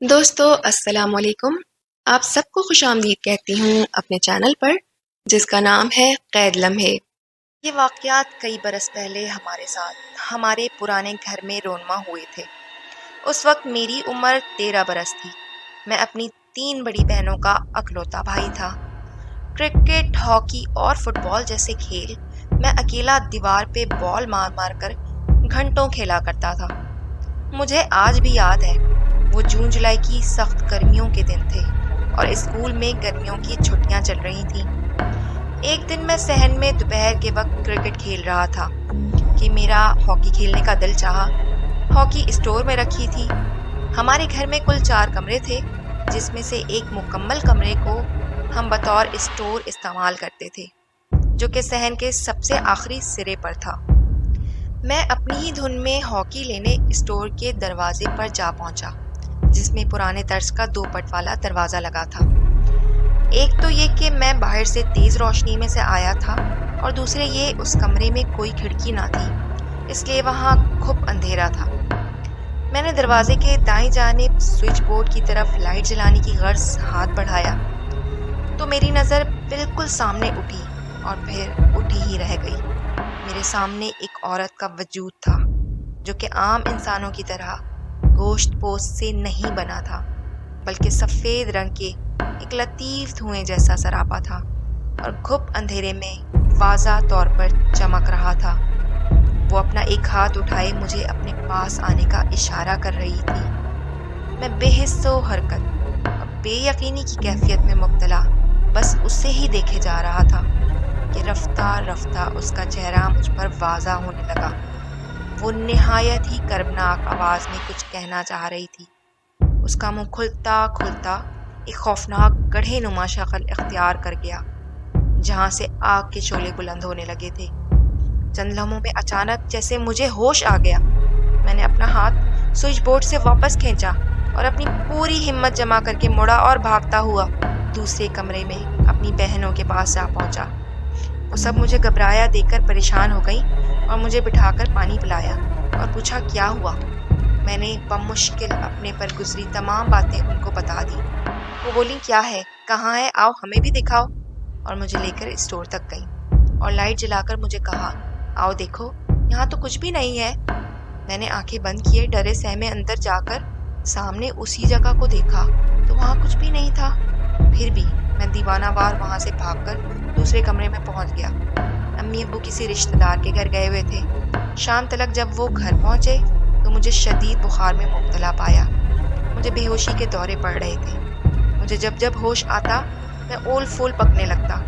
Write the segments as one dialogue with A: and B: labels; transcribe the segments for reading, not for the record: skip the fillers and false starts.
A: دوستو السلام علیکم۔ آپ سب کو خوش آمدید کہتی ہوں اپنے چینل پر جس کا نام ہے قید لمحے۔ یہ واقعات کئی برس پہلے ہمارے ساتھ ہمارے پرانے گھر میں رونما ہوئے تھے۔ اس وقت میری عمر 13 برس تھی۔ میں اپنی 3 بڑی بہنوں کا اکلوتا بھائی تھا۔ کرکٹ، ہاکی اور فٹ بال جیسے کھیل میں اکیلا دیوار پہ بال مار مار کر گھنٹوں کھیلا کرتا تھا۔ مجھے آج بھی یاد ہے وہ جون جولائی کی سخت گرمیوں کے دن تھے اور اسکول میں گرمیوں کی چھٹیاں چل رہی تھیں۔ ایک دن میں صحن میں دوپہر کے وقت کرکٹ کھیل رہا تھا کہ میرا ہاکی کھیلنے کا دل چاہا۔ ہاکی اسٹور میں رکھی تھی۔ ہمارے گھر میں کل 4 کمرے تھے جس میں سے ایک مکمل کمرے کو ہم بطور اسٹور استعمال کرتے تھے جو کہ صحن کے سب سے آخری سرے پر تھا۔ میں اپنی ہی دھن میں ہاکی لینے اسٹور کے دروازے پر جا پہنچا جس میں پرانے طرز کا 2 پٹ والا دروازہ لگا تھا۔ ایک تو یہ کہ میں باہر سے تیز روشنی میں سے آیا تھا اور دوسرے یہ اس کمرے میں کوئی کھڑکی نہ تھی، اس لیے وہاں گھپ اندھیرا تھا۔ میں نے دروازے کے دائیں جانب سوئچ بورڈ کی طرف لائٹ جلانے کی غرض ہاتھ بڑھایا تو میری نظر بالکل سامنے اٹھی اور پھر اٹھی ہی رہ گئی۔ میرے سامنے ایک عورت کا وجود تھا جو کہ عام انسانوں کی طرح گوشت پوست سے نہیں بنا تھا بلکہ سفید رنگ کے ایک لطیف دھوئیں جیسا سراپا تھا اور گھپ اندھیرے میں واضح طور پر چمک رہا تھا۔ وہ اپنا ایک ہاتھ اٹھائے مجھے اپنے پاس آنے کا اشارہ کر رہی تھی۔ میں بے حس و حرکت اور بے یقینی کی کیفیت میں مبتلا بس اسے ہی دیکھے جا رہا تھا کہ رفتہ رفتہ اس کا چہرہ مجھ پر واضح ہونے لگا۔ وہ نہایت ہی کربناک آواز میں کچھ کہنا چاہ رہی تھی۔ اس کا منہ کھلتا کھلتا ایک خوفناک گڑھے نما شکل اختیار کر گیا جہاں سے آگ کے شعلے بلند ہونے لگے تھے۔ چند لمحوں میں اچانک جیسے مجھے ہوش آ گیا۔ میں نے اپنا ہاتھ سوئچ بورڈ سے واپس کھینچا اور اپنی پوری ہمت جمع کر کے مڑا اور بھاگتا ہوا دوسرے کمرے میں اپنی بہنوں کے پاس جا پہنچا۔ وہ سب مجھے گھبرایا دیکھ کر پریشان ہو گئی اور مجھے بٹھا کر پانی پلایا اور پوچھا کیا ہوا۔ میں نے بمشکل اپنے پر گزری تمام باتیں ان کو بتا دی۔ وہ بولی کیا ہے، کہاں ہے، آؤ ہمیں بھی دکھاؤ، اور مجھے لے کر اسٹور تک گئی اور لائٹ جلا کر مجھے کہا آؤ دیکھو یہاں تو کچھ بھی نہیں ہے۔ میں نے آنکھیں بند کیے ڈرے سہمے اندر جا کر سامنے اسی جگہ کو دیکھا تو وہاں کچھ بھی نہیں تھا۔ پھر بھی میں دیوانہ وار وہاں سے بھاگ کر دوسرے کمرے میں پہنچ گیا۔ امی ابو کسی رشتہ دار کے گھر گئے ہوئے تھے۔ شام تلک جب وہ گھر پہنچے تو مجھے شدید بخار میں مبتلا پایا۔ مجھے بے ہوشی کے دورے پڑ رہے تھے۔ مجھے جب ہوش آتا میں اول فول پکنے لگتا۔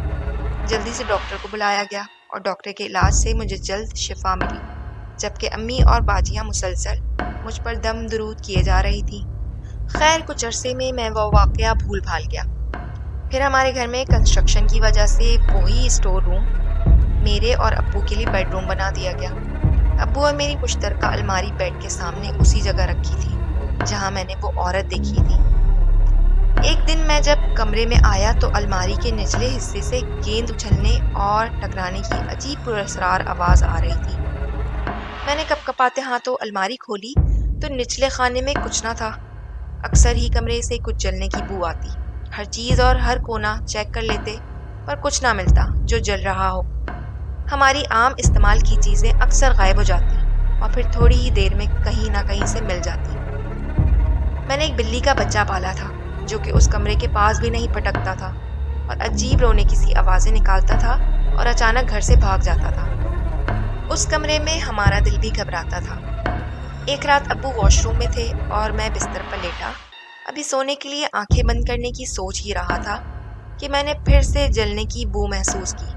A: جلدی سے ڈاکٹر کو بلایا گیا اور ڈاکٹر کے علاج سے مجھے جلد شفا ملی، جبکہ امی اور باجیاں مسلسل مجھ پر دم درود کیے جا رہی تھی۔ خیر کچھ عرصے میں وہ واقعہ بھول بھال گیا۔ پھر ہمارے گھر میں کنسٹرکشن کی وجہ سے وہی اسٹور روم میرے اور ابو کے لیے بیڈ روم بنا دیا گیا۔ ابو اور میری مشترکہ الماری بیڈ کے سامنے اسی جگہ رکھی تھی جہاں میں نے وہ عورت دیکھی تھی۔ ایک دن میں جب کمرے میں آیا تو الماری کے نچلے حصے سے گیند اچھلنے اور ٹکرانے کی عجیب پراسرار آواز آ رہی تھی۔ میں نے کپکپاتے ہاتھوں الماری کھولی تو نچلے خانے میں کچھ نہ تھا۔ اکثر ہی کمرے سے کچھ جلنے کی بو آتی۔ ہر چیز اور ہر کونا چیک کر لیتے پر کچھ نہ ملتا جو جل رہا ہو۔ ہماری عام استعمال کی چیزیں اکثر غائب ہو جاتی اور پھر تھوڑی ہی دیر میں کہیں نہ کہیں سے مل جاتی۔ میں نے ایک بلی کا بچہ پالا تھا جو کہ اس کمرے کے پاس بھی نہیں پٹکتا تھا اور عجیب رونے کی سی آوازیں نکالتا تھا اور اچانک گھر سے بھاگ جاتا تھا۔ اس کمرے میں ہمارا دل بھی گھبراتا تھا۔ ایک رات ابو واش روم میں تھے اور میں بستر پر لیٹا ابھی سونے کے لیے آنکھیں بند کرنے کی سوچ ہی رہا تھا کہ میں نے پھر سے جلنے کی بو محسوس کی۔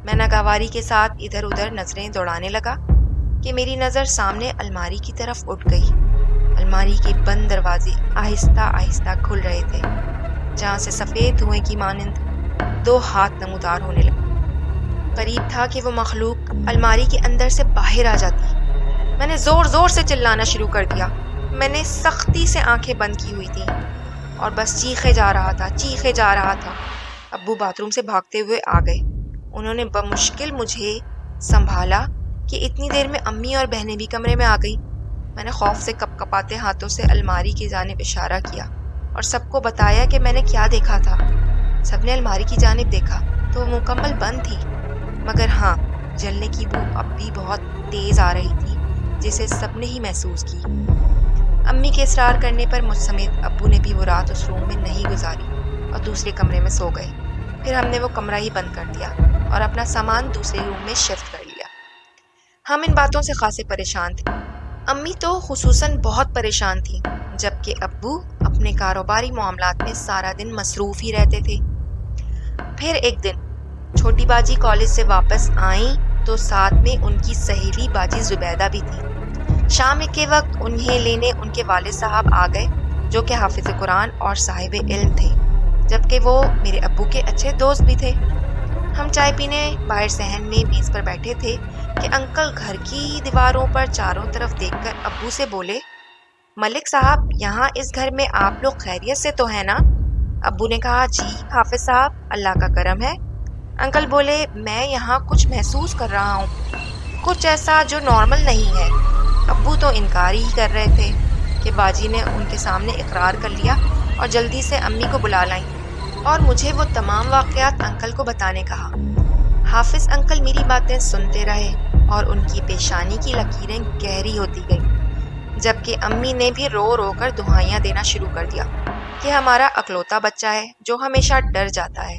A: میں ناگواری کے ساتھ ادھر ادھر نظریں دوڑانے لگا کہ میری نظر سامنے الماری کی طرف اٹھ گئی۔ الماری کے بند دروازے آہستہ آہستہ کھل رہے تھے جہاں سے سفید دھوئیں کی مانند 2 ہاتھ نمودار ہونے لگے۔ قریب تھا کہ وہ مخلوق الماری کے اندر سے باہر آ جاتی۔ میں نے زور زور سے چلانا شروع کر دیا۔ میں نے سختی سے آنکھیں بند کی ہوئی تھیں اور بس چیخے جا رہا تھا۔ ابو باتھ روم سے بھاگتے ہوئے آ گئے۔ انہوں نے بمشکل مجھے سنبھالا کہ اتنی دیر میں امی اور بہنیں بھی کمرے میں آ گئی۔ میں نے خوف سے کپ کپاتے ہاتھوں سے الماری کی جانب اشارہ کیا اور سب کو بتایا کہ میں نے کیا دیکھا تھا۔ سب نے الماری کی جانب دیکھا تو وہ مکمل بند تھی، مگر ہاں، جلنے کی بو اب بھی بہت تیز آ رہی تھی، جسے سب نے ہی محسوس کی۔ امی کے اصرار کرنے پر مجھ سمیت ابو نے بھی وہ رات اس روم میں نہیں گزاری اور دوسرے کمرے میں سو گئے۔ پھر ہم نے وہ کمرہ ہی بند کر دیا اور اپنا سامان دوسرے روم میں شفٹ کر لیا۔ ہم ان باتوں سے خاصے پریشان تھے۔ امی تو خصوصاً بہت پریشان تھی، جبکہ ابو اپنے کاروباری معاملات میں سارا دن مصروف ہی رہتے تھے۔ پھر ایک دن چھوٹی باجی کالج سے واپس آئیں تو ساتھ میں ان کی سہیلی باجی زبیدہ بھی تھی۔ شام کے وقت انہیں لینے ان کے والد صاحب آ گئے، جو کہ حافظ قرآن اور صاحب علم تھے، جبکہ وہ میرے ابو کے اچھے دوست بھی تھے۔ ہم چائے پینے باہر صحن میں میز پر بیٹھے تھے کہ انکل گھر کی دیواروں پر چاروں طرف دیکھ کر ابو سے بولے، ملک صاحب، یہاں اس گھر میں آپ لوگ خیریت سے تو ہیں نا؟ ابو نے کہا، جی حافظ صاحب، اللہ کا کرم ہے۔ انکل بولے، میں یہاں کچھ محسوس کر رہا ہوں، کچھ ایسا جو نارمل نہیں ہے۔ ابو تو انکار ہی کر رہے تھے کہ باجی نے ان کے سامنے اقرار کر لیا اور جلدی سے امی کو بلا لائیں اور مجھے وہ تمام واقعات انکل کو بتانے کہا۔ حافظ انکل میری باتیں سنتے رہے اور ان کی پیشانی کی لکیریں گہری ہوتی گئیں، جبکہ امی نے بھی رو رو کر دہائیاں دینا شروع کر دیا کہ ہمارا اکلوتا بچہ ہے جو ہمیشہ ڈر جاتا ہے۔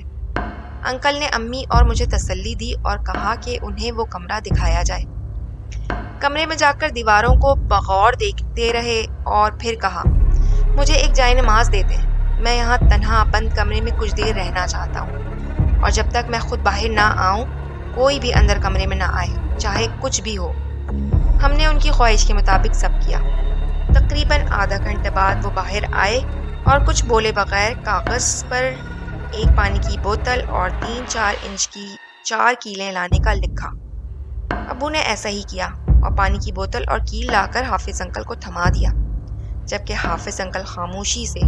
A: انکل نے امی اور مجھے تسلی دی اور کہا کہ انہیں وہ کمرہ دکھایا جائے۔ کمرے میں جا کر دیواروں کو بغور دیکھتے رہے اور پھر کہا، مجھے ایک جائے نماز دے دیں، میں یہاں تنہا بند کمرے میں کچھ دیر رہنا چاہتا ہوں، اور جب تک میں خود باہر نہ آؤں کوئی بھی اندر کمرے میں نہ آئے، چاہے کچھ بھی ہو۔ ہم نے ان کی خواہش کے مطابق سب کیا۔ تقریباً آدھا گھنٹے بعد وہ باہر آئے اور کچھ بولے بغیر کاغذ پر ایک پانی کی بوتل اور 3-4 انچ کی 4 کیلیں لانے کا لکھا۔ ابو نے ایسا ہی کیا اور پانی کی بوتل اور کیل لا کر حافظ انکل کو تھما دیا، جبکہ حافظ انکل خاموشی سے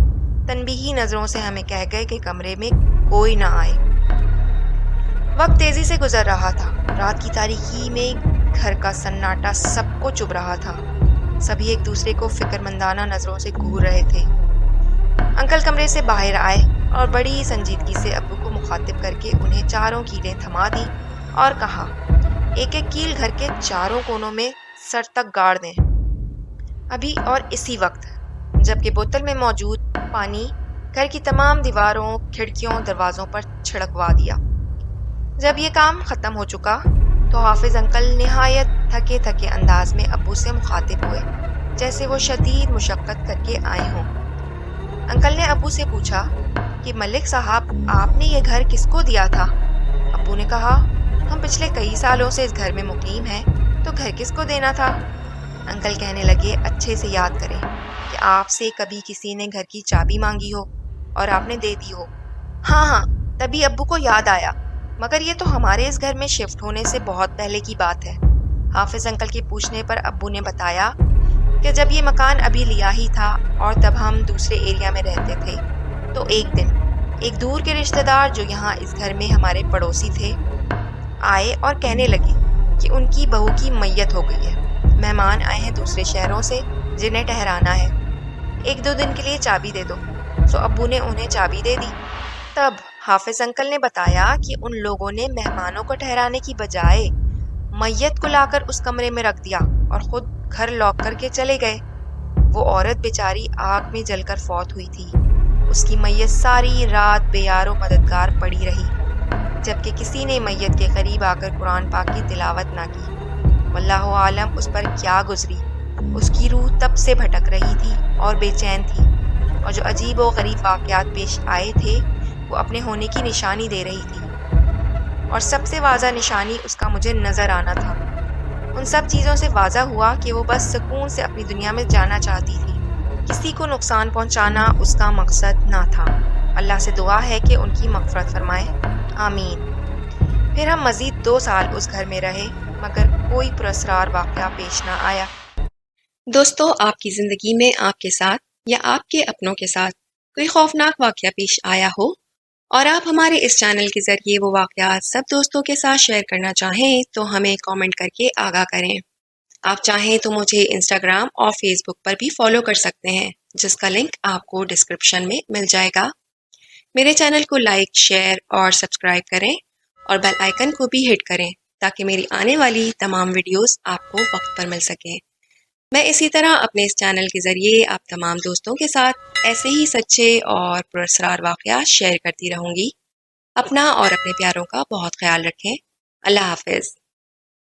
A: تنبیہی نظروں سے ہمیں کہہ گئے کہ کمرے میں کوئی نہ آئے۔ وقت تیزی سے گزر رہا تھا۔ رات کی تاریکی میں گھر کا سناٹا سب کو چبھ رہا تھا۔ سبھی ایک دوسرے کو فکر مندانہ نظروں سے گھور رہے تھے۔ انکل کمرے سے باہر آئے اور بڑی سنجیدگی سے ابو کو مخاطب کر کے انہیں چاروں کیلیں تھما دی اور کہا، ایک ایک کیل گھر کے چاروں کونوں میں سر تک گاڑ دیں، ابھی اور اسی وقت، جبکہ بوتل میں موجود پانی گھر کی تمام دیواروں، کھڑکیوں، دروازوں پر چھڑکوا دیا۔ جب یہ کام ختم ہو چکا تو حافظ انکل نہایت تھکے تھکے انداز میں ابو سے مخاطب ہوئے، جیسے وہ شدید مشقت کر کے آئے ہوں۔ انکل نے ابو سے پوچھا کہ ملک صاحب، آپ نے یہ گھر کس کو دیا تھا؟ ابو نے کہا، ہم پچھلے کئی سالوں سے اس گھر میں مقیم ہیں، تو گھر کس کو دینا تھا؟ انکل کہنے لگے، اچھے سے یاد کریں کہ آپ سے کبھی کسی نے گھر کی چابی مانگی ہو اور آپ نے دے دی ہو۔ ہاں، تبھی ابو کو یاد آیا، مگر یہ تو ہمارے اس گھر میں شفٹ ہونے سے بہت پہلے کی بات ہے۔ حافظ انکل کے پوچھنے پر ابو نے بتایا کہ جب یہ مکان ابھی لیا ہی تھا اور تب ہم دوسرے ایریا میں رہتے تھے، تو ایک دن ایک دور کے رشتہ دار جو یہاں اس گھر میں ہمارے پڑوسی تھے آئے اور کہنے لگے کہ ان کی بہو کی میت ہو گئی ہے، مہمان آئے ہیں دوسرے شہروں سے جنہیں ٹھہرانا ہے، 1-2 دن کے لیے چابی دے دو۔ سو ابو نے انہیں چابی دے دی۔ تب حافظ انکل نے بتایا کہ ان لوگوں نے مہمانوں کو ٹھہرانے کی بجائے میت کو لا کر اس کمرے میں رکھ دیا اور خود گھر لاک کر کے چلے گئے۔ وہ عورت بیچاری آگ میں جل کر فوت ہوئی تھی۔ اس کی میت ساری رات بے یار و مددگار پڑی رہی، جبکہ کسی نے میت کے قریب آ کر قرآن پاک کی تلاوت نہ کی۔ واللہ عالم اس پر کیا گزری، اس کی روح تب سے بھٹک رہی تھی اور بے چین تھی، اور جو عجیب و غریب واقعات پیش آئے تھے وہ اپنے ہونے کی نشانی دے رہی تھی، اور سب سے واضح نشانی اس کا مجھے نظر آنا تھا۔ ان سب چیزوں سے واضح ہوا کہ وہ بس سکون سے اپنی دنیا میں جانا چاہتی تھی، کسی کو نقصان پہنچانا اس کا مقصد نہ تھا۔ اللہ سے دعا ہے کہ ان کی مغفرت فرمائے، آمین۔ پھر ہم مزید 2 سال اس گھر میں رہے، مگر کوئی پراسرار واقعہ پیش نہ آیا۔ دوستو، آپ کی زندگی میں آپ کے ساتھ یا آپ کے اپنوں کے ساتھ کوئی خوفناک واقعہ پیش آیا ہو اور آپ ہمارے اس چینل کے ذریعے وہ واقعات سب دوستوں کے ساتھ شیئر کرنا چاہیں تو ہمیں کامنٹ کر کے آگاہ کریں۔ آپ چاہیں تو مجھے انسٹاگرام اور فیس بک پر بھی فالو کر سکتے ہیں، جس کا لنک آپ کو ڈسکرپشن میں مل جائے گا۔ میرے چینل کو لائک، شیئر اور سبسکرائب کریں اور بیل آئیکن کو بھی ہٹ کریں تاکہ میری آنے والی تمام ویڈیوز آپ کو وقت پر مل سکیں۔ میں اسی طرح اپنے اس چینل کے ذریعے آپ تمام دوستوں کے ساتھ ایسے ہی سچے اور پراسرار واقعات شیئر کرتی رہوں گی۔ اپنا اور اپنے پیاروں کا بہت خیال رکھیں۔ اللہ حافظ۔